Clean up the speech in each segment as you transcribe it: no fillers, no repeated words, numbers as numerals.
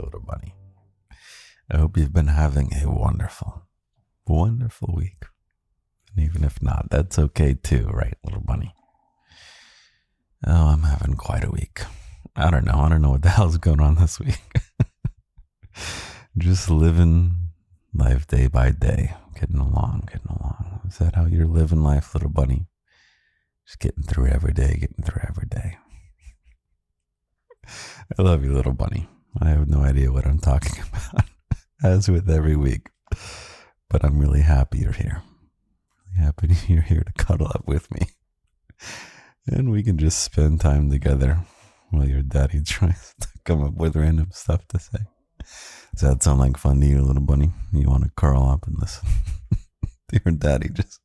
little bunny. I hope you've been having a wonderful, wonderful week. And even if not, that's okay too, right, little bunny? Oh, I'm having quite a week. I don't know what the hell's going on this week. Just living life day by day, getting along. Is that how you're living life, little bunny? Just getting through every day. I love you, little bunny. I have no idea what I'm talking about, as with every week. But I'm really happy you're here. Really happy you're here to cuddle up with me. And we can just spend time together while your daddy tries to come up with random stuff to say. Does that sound like fun to you, little bunny? You want to curl up and listen to your daddy just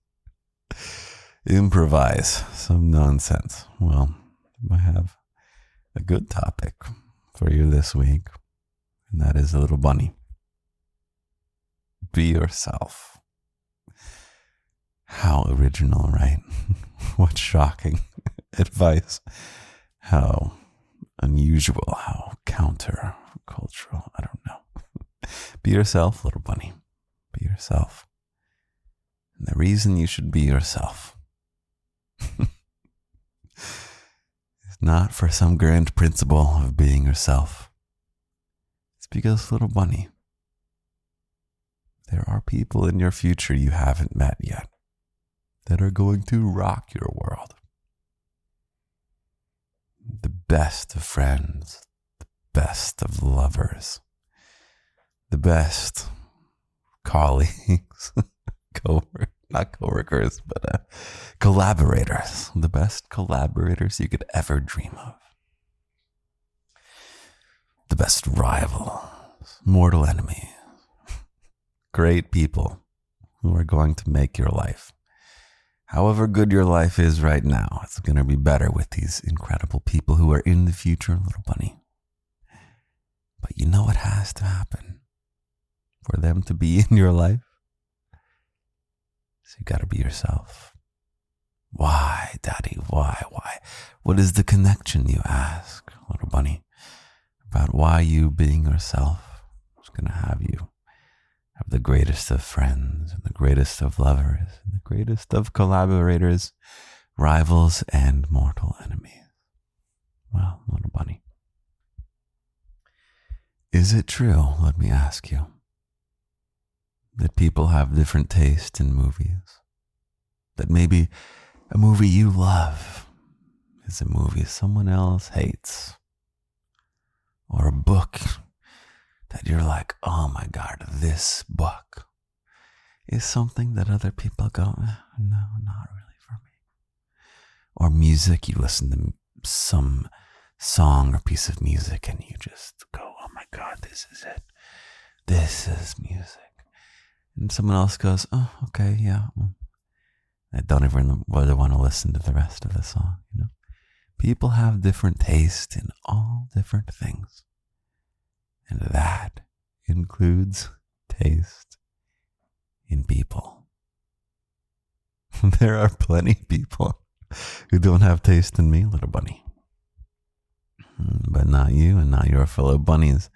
improvise some nonsense? Well, I have a good topic for you this week, and that is, little bunny, be yourself. How original, right? What shocking advice. How unusual, how counter-cultural, I don't know. Be yourself, little bunny. Be yourself. And the reason you should be yourself is not for some grand principle of being yourself. It's because, little bunny, there are people in your future you haven't met yet that are going to rock your world. The best of friends, the best of lovers, the best colleagues, not coworkers, but collaborators, the best collaborators you could ever dream of. The best rivals, mortal enemies, great people who are going to make your life, however good your life is right now, it's going to be better with these incredible people who are in the future, little bunny. But you know what has to happen for them to be in your life? So you got to be yourself. Why, daddy? Why? What is the connection, you ask, little bunny, about why you being yourself is going to have you have the greatest of friends, and the greatest of lovers, and the greatest of collaborators, rivals, and mortal enemies? Well, little bunny, is it true, let me ask you, that people have different tastes in movies? That maybe a movie you love is a movie someone else hates? Or a book that you're like, oh my God, this book is something that other people go, no, not really for me. Or music, you listen to some song or piece of music and you just go, oh my God, this is it. This is music. And someone else goes, oh, okay, yeah. I don't even really want to listen to the rest of the song, you know? People have different tastes in all different things. And that includes taste in people. There are plenty of people who don't have taste in me, little bunny. But not you and not your fellow bunnies.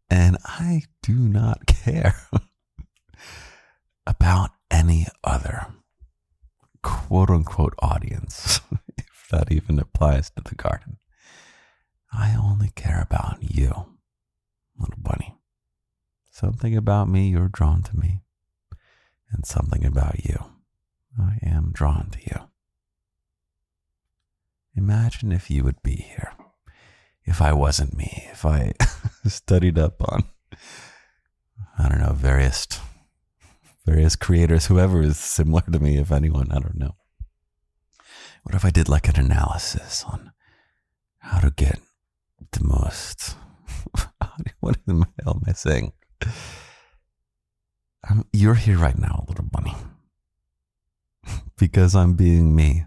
And I do not care about any other quote-unquote audience, if that even applies to the garden. I only care about you, little bunny. Something about me, you're drawn to me. And something about you, I am drawn to you. Imagine if you would be here. If I wasn't me. If I studied up on, I don't know, various creators, whoever is similar to me, if anyone, I don't know. What if I did like an analysis on how to get the most, what the hell am I saying? You're here right now, little bunny, because I'm being me,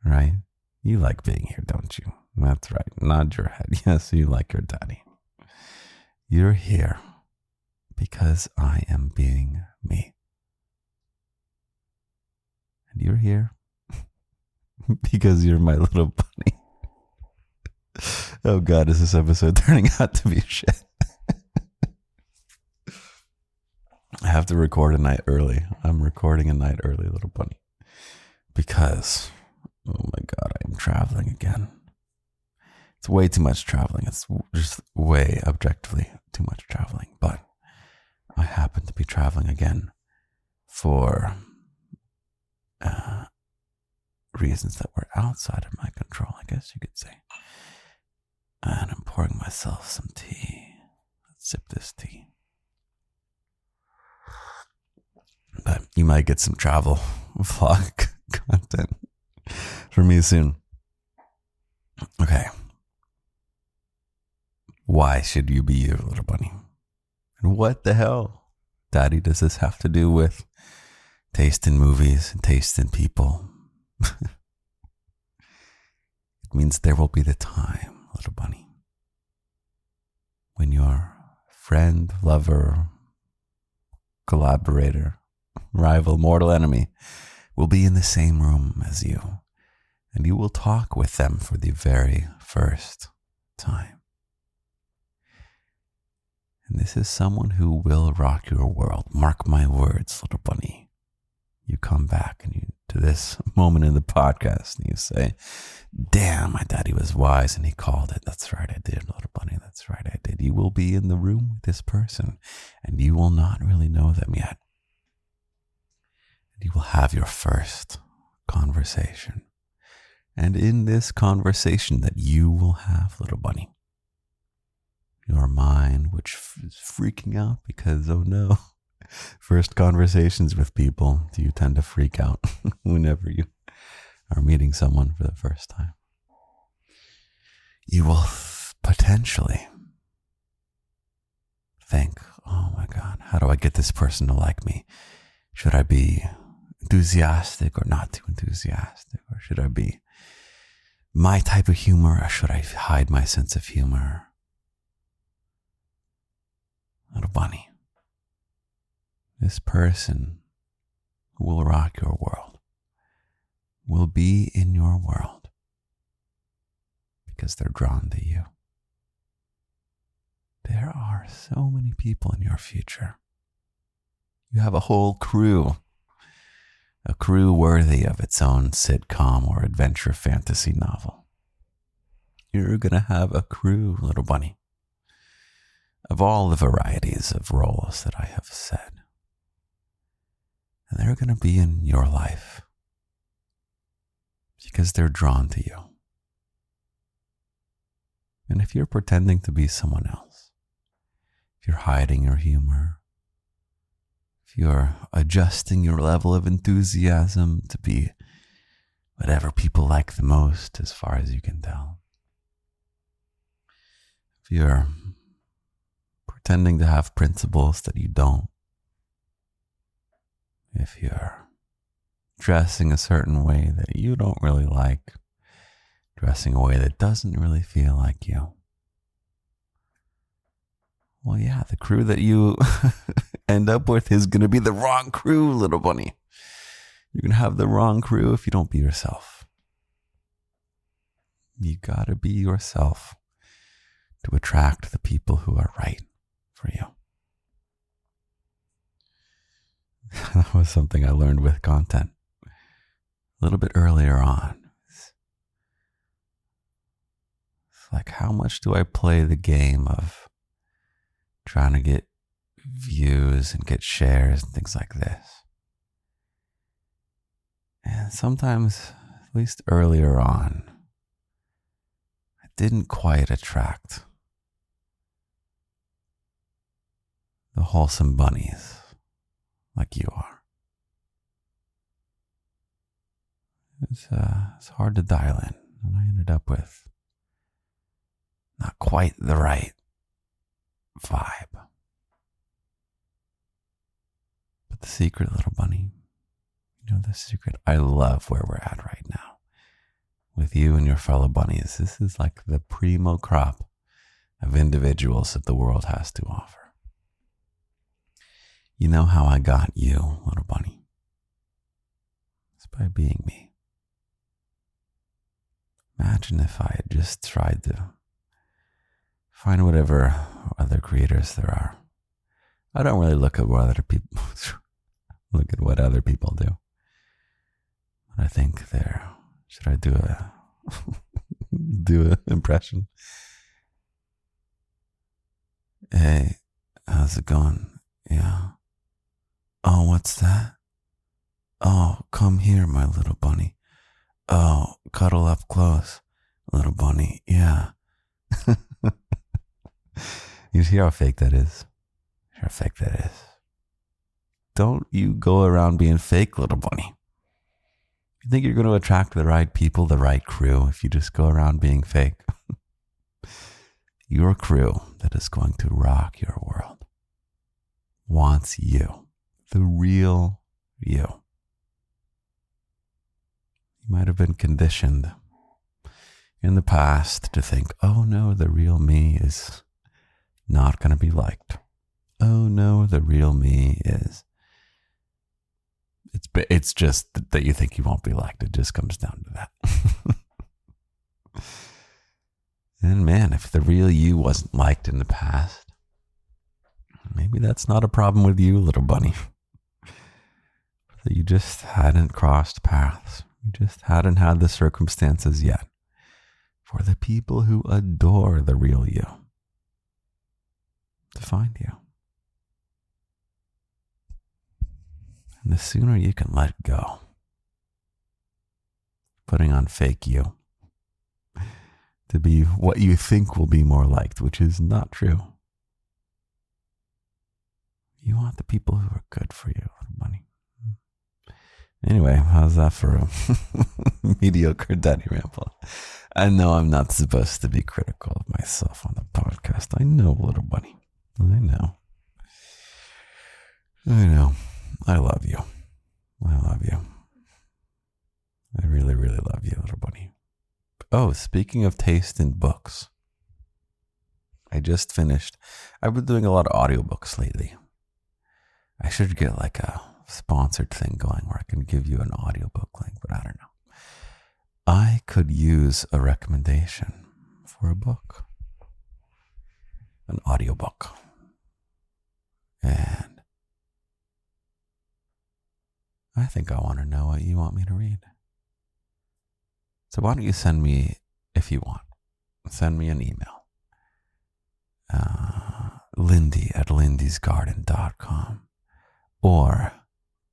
right? You like being here, don't you? That's right. Nod your head. Yes, you like your daddy. You're here because I am being me. And you're here because you're my little bunny. Oh God, is this episode turning out to be shit? I have to record a night early. I'm recording a night early, little bunny. Because, oh my God, I'm traveling again. It's way too much traveling. It's just way objectively too much traveling. But I happen to be traveling again for reasons that were outside of my control, I guess you could say. And I'm pouring myself some tea. Let's sip this tea. But you might get some travel vlog content from me soon. Okay. Why should you be you, little bunny? And what the hell, Daddy, does this have to do with taste in movies and taste in people? It means there will be the time, little bunny, when your friend, lover, collaborator, rival, mortal enemy will be in the same room as you, and you will talk with them for the very first time. And this is someone who will rock your world. Mark my words, little bunny. You come back and you to this moment in the podcast and you say, damn, my daddy was wise and he called it. That's right, I did, little bunny. That's right, I did. You will be in the room with this person and you will not really know them yet. And you will have your first conversation. And in this conversation that you will have, little bunny, your mind, which is freaking out because, oh no, first conversations with people, do you tend to freak out whenever you are meeting someone for the first time? You will potentially think, oh my God, how do I get this person to like me? Should I be enthusiastic or not too enthusiastic? Or should I be my type of humor or should I hide my sense of humor? Little bunny. This person who will rock your world will be in your world because they're drawn to you. There are so many people in your future. You have a whole crew, a crew worthy of its own sitcom or adventure fantasy novel. You're going to have a crew, little bunny, of all the varieties of roles that I have said. And they're going to be in your life because they're drawn to you. And if you're pretending to be someone else, if you're hiding your humor, if you're adjusting your level of enthusiasm to be whatever people like the most as far as you can tell, if you're pretending to have principles that you don't, if you're dressing a certain way that you don't really like, dressing a way that doesn't really feel like you, well, yeah, the crew that you end up with is going to be the wrong crew, little bunny. You're going to have the wrong crew if you don't be yourself. You got to be yourself to attract the people who are right for you. That was something I learned with content a little bit earlier on. It's like, how much do I play the game of trying to get views and get shares and things like this? And sometimes, at least earlier on, I didn't quite attract the wholesome bunnies like you are. It's hard to dial in, and I ended up with not quite the right vibe. But the secret, little bunny, you know the secret? I love where we're at right now with you and your fellow bunnies. This is like the primo crop of individuals that the world has to offer. You know how I got you, little bunny? It's by being me. Imagine if I had just tried to find whatever other creators there are. I don't really look at what other people do. But I think there. Should I do an impression? Hey, how's it going? Yeah. Oh, what's that? Oh, come here, my little bunny. Oh, cuddle up close, little bunny. Yeah. You see how fake that is? Don't you go around being fake, little bunny. You think you're going to attract the right people, the right crew, if you just go around being fake? Your crew that is going to rock your world wants you, the real you. You might have been conditioned in the past to think, oh no, the real me is not going to be liked. Oh no, the real me is. It's just that you think you won't be liked. It just comes down to that. And man, if the real you wasn't liked in the past, maybe that's not a problem with you, little bunny. That you just hadn't crossed paths. You just hadn't had the circumstances yet for the people who adore the real you to find you. And the sooner you can let go, putting on fake you to be what you think will be more liked, which is not true. You want the people who are good for you, money. Anyway, how's that for a mediocre daddy ramble? I know I'm not supposed to be critical of myself on the podcast. I know, little bunny. I know. I love you. I really, really love you, little bunny. Oh, speaking of taste in books, I've been doing a lot of audiobooks lately. I should get like a sponsored thing going where I can give you an audiobook link, but I don't know. I could use a recommendation for a book, an audiobook. And I think I want to know what you want me to read. So why don't you send me, if you want, send me an email. Lindy at lindysgarden.com or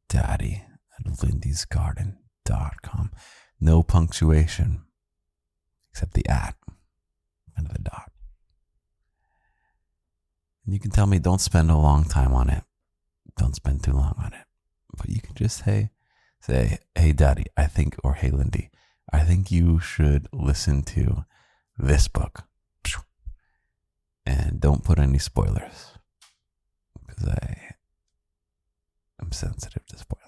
daddy at lindysgarden.com. No punctuation except the at and the dot. And you can tell me don't spend a long time on it. Don't spend too long on it. But you can just say, hey daddy, I think, or hey Lindy, I think you should listen to this book. And don't put any spoilers, because I am sensitive to spoilers.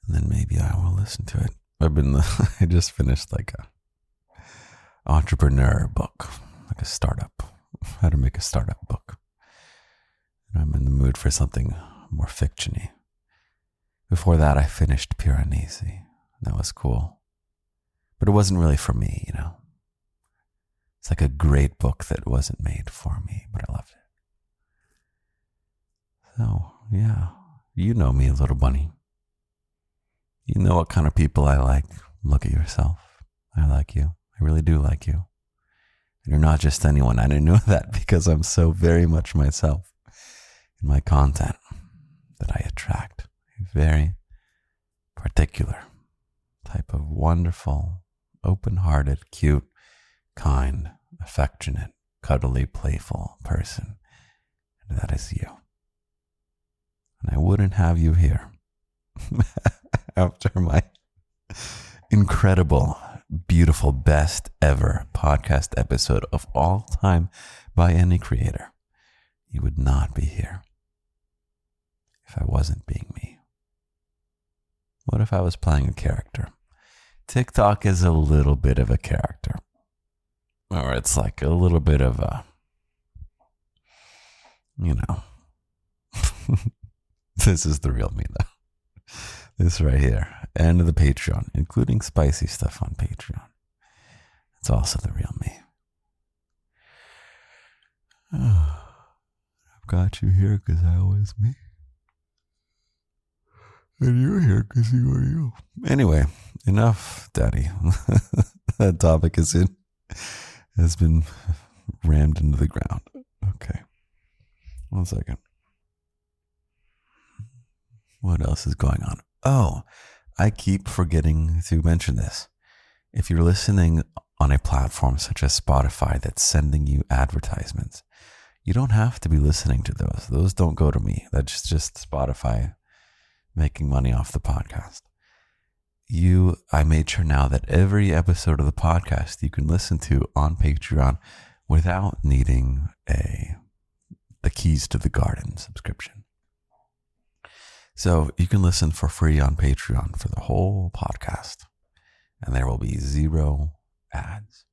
And then maybe I will listen to it. I just finished like a entrepreneur book, like a startup, how to make a startup book. And I'm in the mood for something more fiction-y. Before that, I finished Piranesi. That was cool. But it wasn't really for me, you know. It's like a great book that wasn't made for me, but I loved it. So, yeah, you know me, little bunny. You know what kind of people I like. Look at yourself. I like you. I really do like you. And you're not just anyone. I didn't know that because I'm so very much myself in my content that I attract a very particular type of wonderful, open-hearted, cute, kind, affectionate, cuddly, playful person. And that is you. And I wouldn't have you here after my incredible, beautiful, best ever podcast episode of all time by any creator. You would not be here if I wasn't being me. What if I was playing a character? TikTok is a little bit of a character. Or it's like a little bit of a, this is the real me though. This right here. And the Patreon, including spicy stuff on Patreon. It's also the real me. got you here because I was me. And you're here because you are you. Anyway, enough, Daddy. That topic has been rammed into the ground. Okay. 1 second. What else is going on? Oh, I keep forgetting to mention this. If you're listening on a platform such as Spotify that's sending you advertisements, you don't have to be listening to those. Those don't go to me. That's just Spotify making money off the podcast. I made sure now that every episode of the podcast you can listen to on Patreon without needing the Keys to the Garden subscription. So you can listen for free on Patreon for the whole podcast, and there will be 0 ads.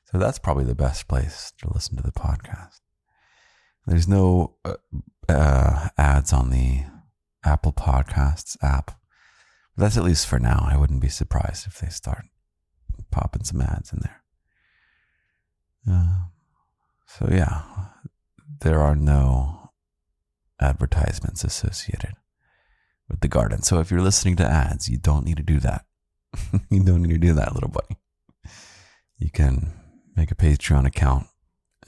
So that's probably the best place to listen to the podcast. There's no ads on the Apple Podcasts app. That's at least for now. I wouldn't be surprised if they start popping some ads in there. So yeah, there are no advertisements associated with the garden. So if you're listening to ads, you don't need to do that. You don't need to do that, little buddy. You can make a Patreon account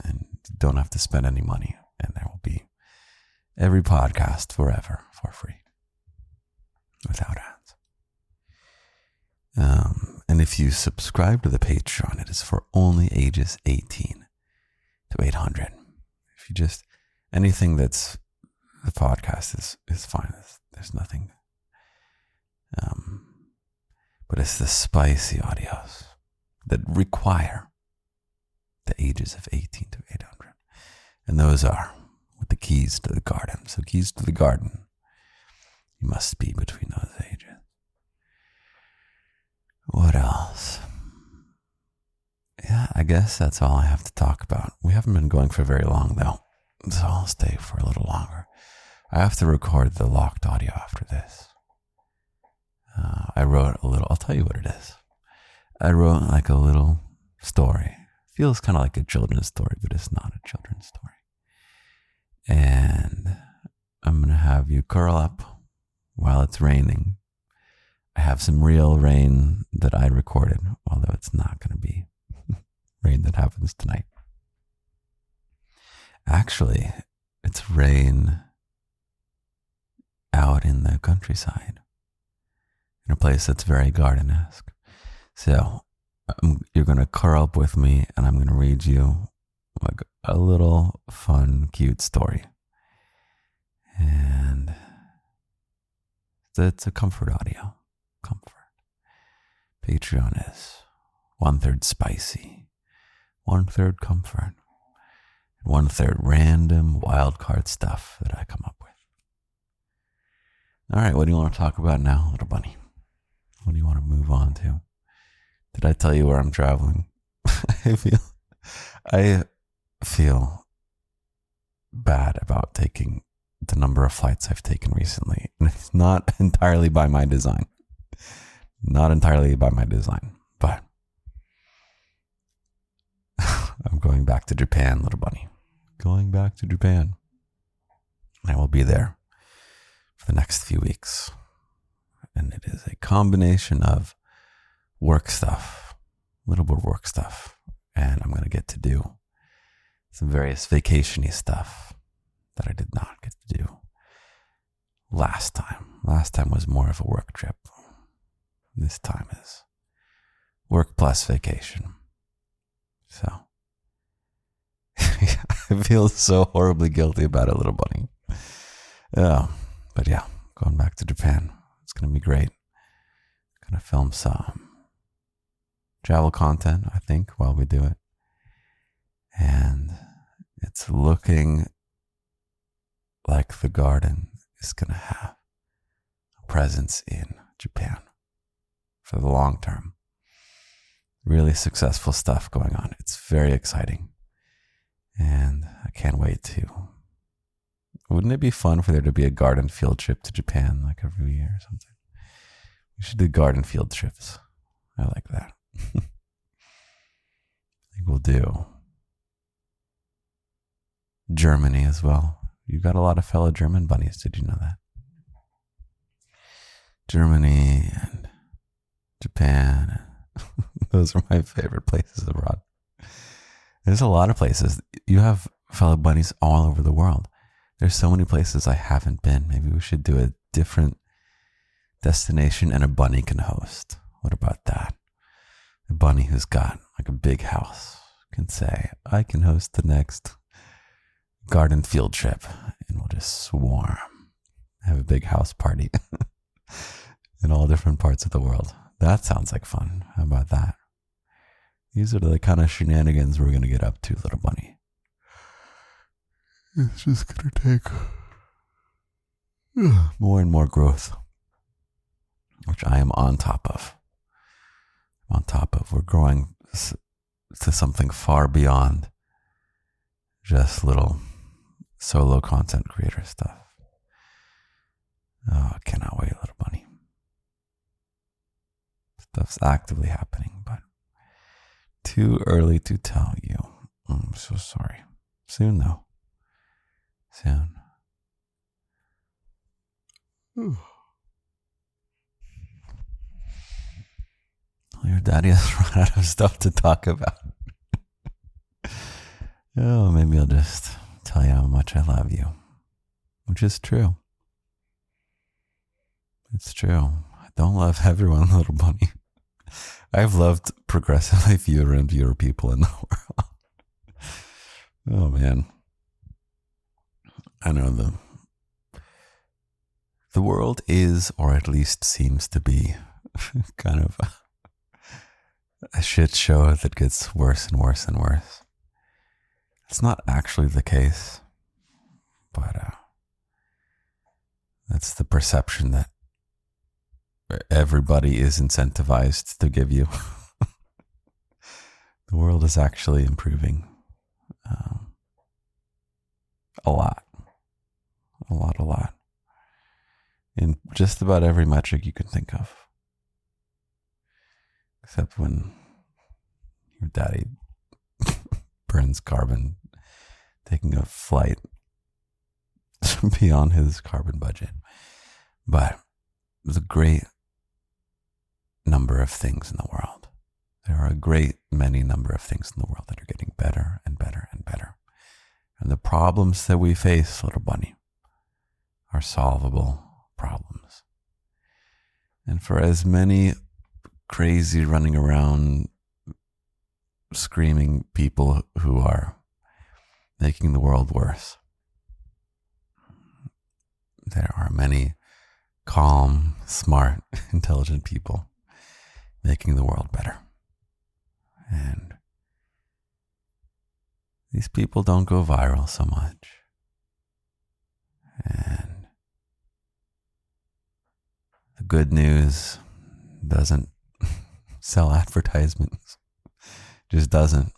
and don't have to spend any money. And there will be every podcast forever for free without ads. And if you subscribe to the Patreon, it is for only ages 18 to 800. If you just, anything that's the podcast is fine. There's nothing. But it's the spicy audios that require the ages of 18 to 800. And those are with the keys to the garden. So keys to the garden, you must be between those ages. What else? Yeah, I guess that's all I have to talk about. We haven't been going for very long, though, so I'll stay for a little longer. I have to record the locked audio after this. I wrote a little, I'll tell you what it is. I wrote like a little story. Feels kind of like a children's story, but it's not a children's story. And I'm going to have you curl up while it's raining. I have some real rain that I recorded, although it's not going to be rain that happens tonight. Actually, it's rain out in the countryside, in a place that's very garden-esque. So you're going to curl up with me, and I'm going to read you like a little fun, cute story. And it's a comfort audio. Comfort. Patreon is 1/3 spicy, 1/3 comfort, and 1/3 random wildcard stuff that I come up with. All right, what do you want to talk about now, little bunny? What do you want to move on to? Did I tell you where I'm traveling? I feel bad about taking the number of flights I've taken recently, and it's not entirely by my design. Not entirely by my design, but I'm going back to Japan, little bunny. Going back to Japan. I will be there for the next few weeks. And it is a combination of work stuff, a little bit of work stuff, and I'm going to get to do some various vacation-y stuff that I did not get to do last time. Last time was more of a work trip. This time is work plus vacation. So I feel so horribly guilty about it, little bunny. But yeah, going back to Japan. It's going to be great. Going to film some travel content, I think, while we do it. And it's looking like the garden is going to have a presence in Japan for the long term. Really successful stuff going on. It's very exciting. And I can't wait to. Wouldn't it be fun for there to be a garden field trip to Japan like every year or something? We should do garden field trips. I like that. I think we'll do Germany as well. You got a lot of fellow German bunnies. Did you know that? Germany and Japan. Those are my favorite places abroad. There's a lot of places. You have fellow bunnies all over the world. There's so many places I haven't been. Maybe we should do a different destination and a bunny can host. What about that? A bunny who's got like a big house can say, I can host the next garden field trip, and we'll just swarm, have a big house party in all different parts of the world. That sounds like fun. How about that? These are the kind of shenanigans we're going to get up to, little bunny. It's just going to take more and more growth, which I am on top of. We're growing to something far beyond just little solo content creator stuff. Oh, I cannot wait, little bunny. Stuff's actively happening, but too early to tell you. I'm so sorry. Soon, though. Soon. Your daddy has run out of stuff to talk about. Oh, maybe I'll just tell you how much I love you. Which is true. It's true. I don't love everyone, little bunny. I've loved progressively fewer and fewer people in the world. Oh, man. I know the world is, or at least seems to be, kind of a shit show that gets worse and worse and worse. It's not actually the case, but that's the perception that everybody is incentivized to give you. The world is actually improving a lot. In just about every metric you can think of. Except when your daddy burns carbon taking a flight beyond his carbon budget. But there's a great number of things in the world. There are a great many number of things in the world that are getting better and better and better. And the problems that we face, little bunny, are solvable problems. And for as many crazy running around screaming people who are making the world worse, there are many calm, smart, intelligent people making the world better. And these people don't go viral so much. And the good news doesn't sell advertisements. Just doesn't.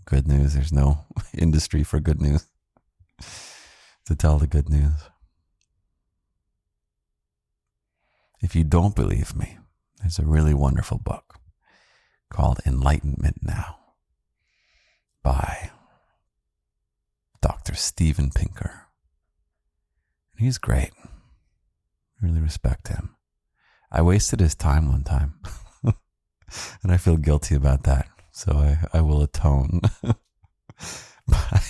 Good news, there's no industry for good news to tell the good news. If you don't believe me, there's a really wonderful book called Enlightenment Now by Dr. Steven Pinker. And he's great. I really respect him. I wasted his time one time. And I feel guilty about that. So I will atone. I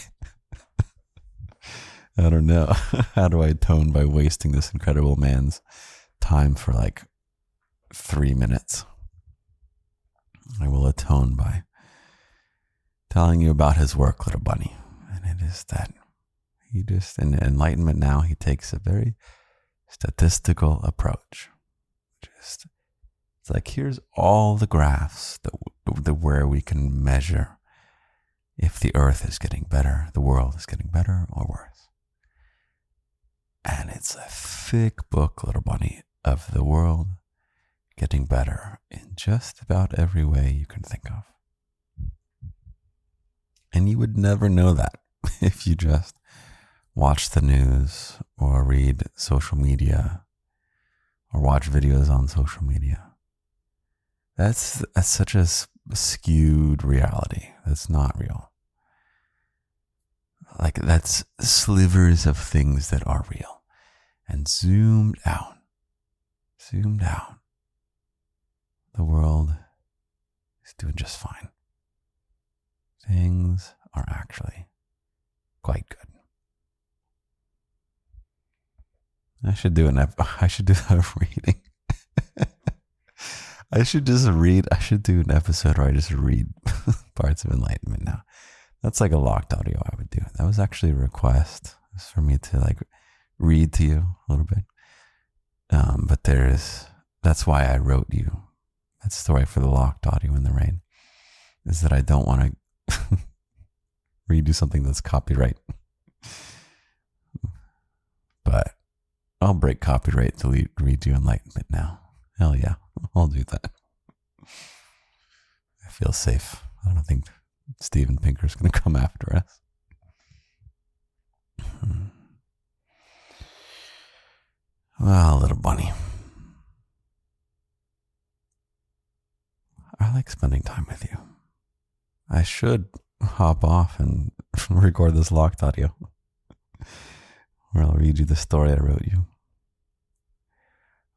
don't know. How do I atone by wasting this incredible man's time for like 3 minutes? I will atone by telling you about his work, little bunny. And it is that he just, in Enlightenment Now, he takes a very statistical approach. Just, it's like, here's all the graphs that where we can measure if the earth is getting better, the world is getting better or worse. And it's a thick book, little bunny, of the world getting better in just about every way you can think of. And you would never know that if you just watch the news or read social media or watch videos on social media. That's such a skewed reality. That's not real. like that's slivers of things that are real. And zoomed out, the world is doing just fine. Things are actually quite good. I should do a reading. I should do an episode where I just read parts of enlightenment now. That's like a locked audio I would do. That was actually a request. It's for me to like read to you a little bit. But that's why I wrote you that story for the locked audio in the rain, is that I don't want to read you something that's copyright. But I'll break copyright to read you enlightenment now. Hell yeah, I'll do that. I feel safe. I don't think Steven Pinker's going to come after us. Well, little bunny, I like spending time with you. I should hop off and record this locked audio where I'll read you the story I wrote you.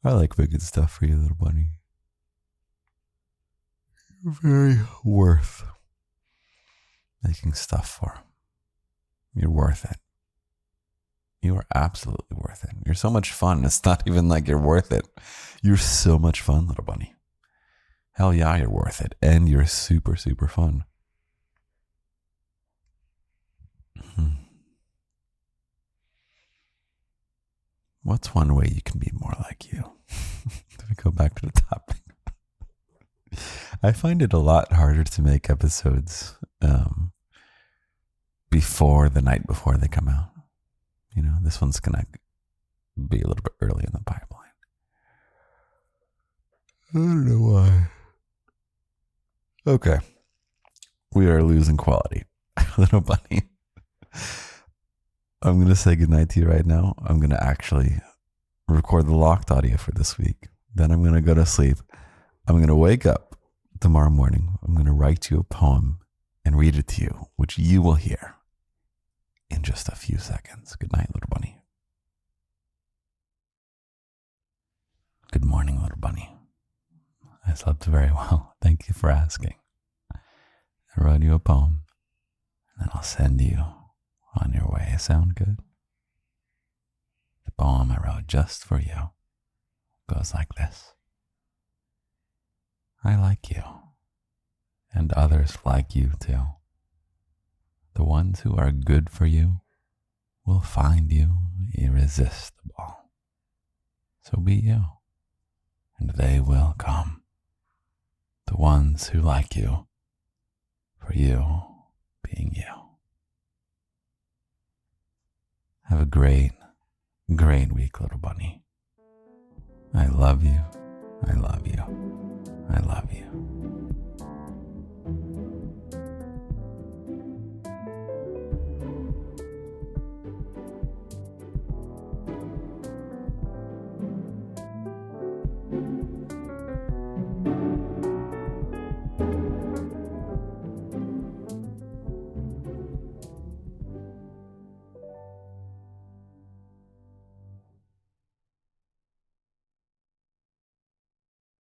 I like making stuff for you, little bunny. You're very worth making stuff for. You're worth it. You are absolutely worth it. You're so much fun. It's not even like you're worth it. You're so much fun, little bunny. Hell yeah, you're worth it. And you're super, super fun. What's one way you can be more like you? Let me go back to the topic. I find it a lot harder to make episodes before the night before they come out. You know, this one's going to be a little bit early in the pipeline. I don't know why. Okay. We are losing quality. Little bunny. I'm going to say goodnight to you right now. I'm going to actually record the locked audio for this week. Then I'm going to go to sleep. I'm going to wake up tomorrow morning. I'm going to write you a poem and read it to you, which you will hear in just a few seconds. Good night, little bunny. Good morning, little bunny. I slept very well. Thank you for asking. I wrote you a poem, and then I'll send you on your way. Sound good? The poem I wrote just for you goes like this. I like you, and others like you too. The ones who are good for you will find you irresistible. So be you, and they will come. The ones who like you, for you being you. Have a great, great week, little bunny. I love you. I love you. I love you.